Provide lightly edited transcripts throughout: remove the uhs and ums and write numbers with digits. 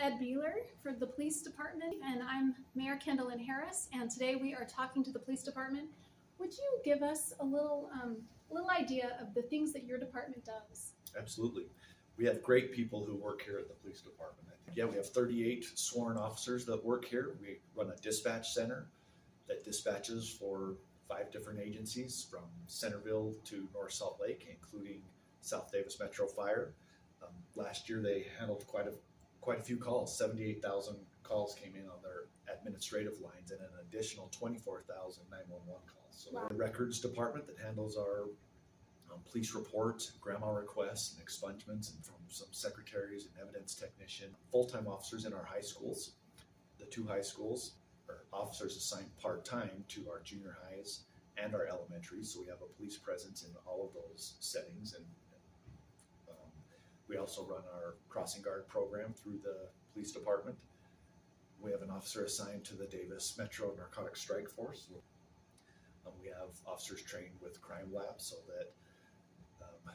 Ed Beeler for the police department, and I'm Mayor Kendall Harris, and today we are talking to the police department. Would you give us a little idea of the things that your department does? Absolutely. We have great people who work here at the police department. We have 38 sworn officers that work here. We run a dispatch center that dispatches for 5 different agencies from Centerville to North Salt Lake, including South Davis Metro Fire. Last year they handled quite a few calls. 78,000 calls came in on their administrative lines and an additional 24,000 911 calls. So wow. We're a records department that handles our police reports, grandma requests, and expungements, and from some secretaries and evidence technician. Full-time officers in our high schools. The 2 high schools are officers assigned part-time to our junior highs and our elementary, so we have a police presence in all of those settings. And we also run our crossing guard program through the police department. We have an officer assigned to the Davis Metro Narcotics Strike Force. We have officers trained with crime labs so that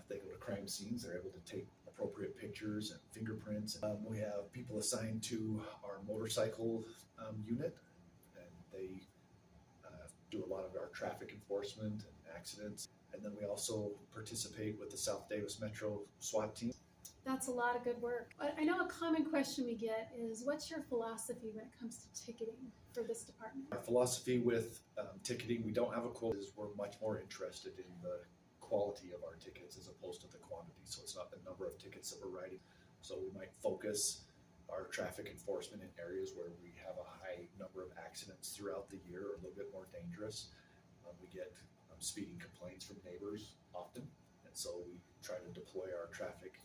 they go to crime scenes, they're able to take appropriate pictures and fingerprints. We have people assigned to our motorcycle unit, and they do a lot of our traffic enforcement and accidents. And then we also participate with the South Davis Metro SWAT team. That's a lot of good work. I know a common question we get is, what's your philosophy when it comes to ticketing for this department? Our philosophy with ticketing, we don't have a quote. We're much more interested in the quality of our tickets as opposed to the quantity. So it's not the number of tickets that we're writing. So we might focus our traffic enforcement in areas where we have a high number of accidents throughout the year, or a little bit more dangerous. We get speeding complaints from neighbors often, and so we try to deploy our traffic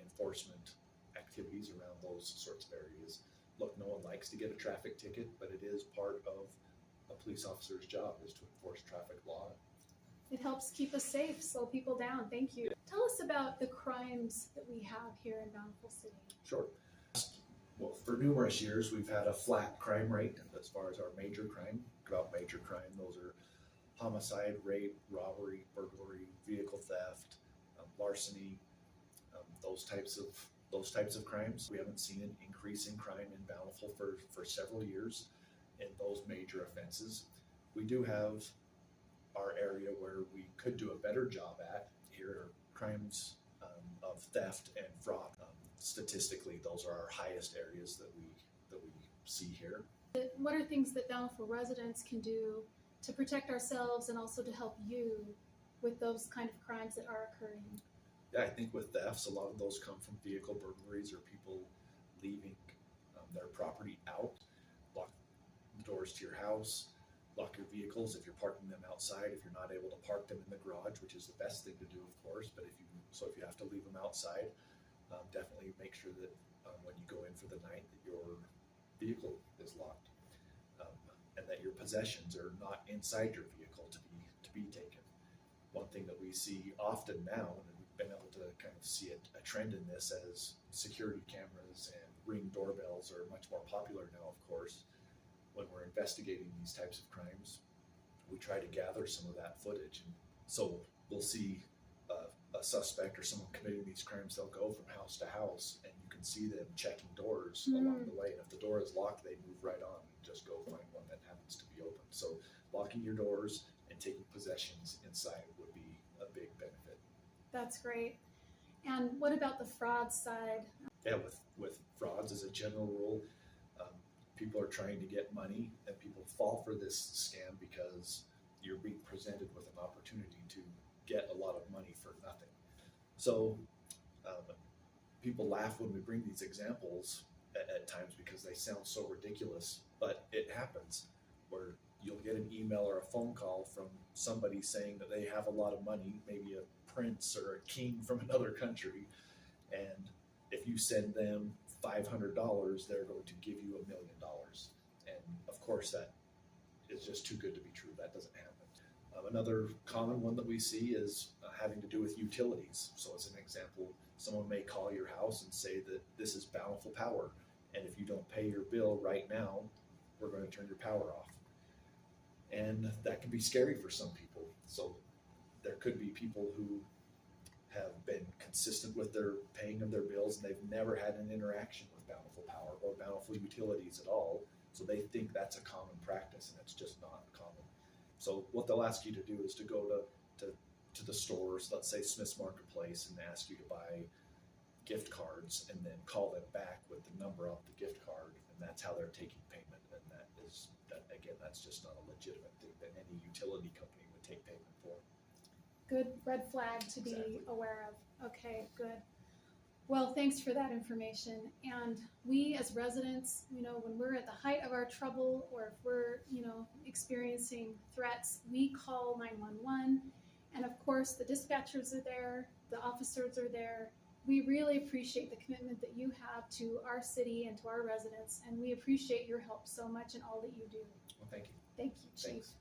enforcement activities around those sorts of areas. Look, no one likes to get a traffic ticket, but it is part of a police officer's job, is to enforce traffic law. It helps keep us safe, slow people down. Thank you. Tell us about the crimes that we have here in Bountiful City. Sure. Well, for numerous years, we've had a flat crime rate as far as our major crime. About major crime, those are homicide, rape, robbery, burglary, vehicle theft, larceny, those types of crimes. We haven't seen an increase in crime in Bountiful for several years in those major offenses. We do have our area where we could do a better job at. Here are crimes of theft and fraud. Statistically, those are our highest areas that we see here. What are things that Bountiful residents can do to protect ourselves and also to help you with those kind of crimes that are occurring? Yeah, I think with thefts, a lot of those come from vehicle burglaries or people leaving their property out. Lock the doors to your house, lock your vehicles if you're parking them outside, if you're not able to park them in the garage, which is the best thing to do, of course, but if you have to leave them outside, definitely make sure that when you go in for the night that your vehicle is locked, and that your possessions are not inside your vehicle to be taken. One thing that we see often now, and we've been able to kind of see a trend in this as security cameras and Ring doorbells are much more popular now, of course. When we're investigating these types of crimes, we try to gather some of that footage. And so we'll see a suspect or someone committing these crimes. They'll go from house to house, and you can see them checking doors along the way. And if the door is locked, they move right on and just go find one that happens to be open. So locking your doors and taking possessions inside would be a big benefit. That's great. And what about the fraud side? Yeah, with frauds as a general rule, people are trying to get money, and people fall for this scam because you're being presented with an opportunity to get a lot of money for nothing. So people laugh when we bring these examples at times because they sound so ridiculous, but it happens where you'll get an email or a phone call from somebody saying that they have a lot of money, maybe a prince or a king from another country, and if you send them $500, they're going to give you $1 million. And of course, that is just too good to be true. That doesn't happen. Another common one that we see is having to do with utilities. So as an example, someone may call your house and say that this is Bountiful Power, and if you don't pay your bill right now, we're going to turn your power off. And that can be scary for some people. So there could be people who have been consistent with their paying of their bills, and they've never had an interaction with Bountiful Power or Bountiful Utilities at all. So they think that's a common practice, and it's just not common. So what they'll ask you to do is to go to the stores, let's say Smith's Marketplace, and ask you to buy gift cards, and then call them back with the number off the gift card, and that's how they're taking payment. And that's just not a legitimate thing that any utility company would take payment for. Good red flag to be Exactly. aware of. Okay, good. Well, thanks for that information. And we as residents, when we're at the height of our trouble, or if we're, experiencing threats, we call 911. And of course, the dispatchers are there, the officers are there. We really appreciate the commitment that you have to our city and to our residents, and we appreciate your help so much in all that you do. Well, thank you. Thank you, Chief. Thanks.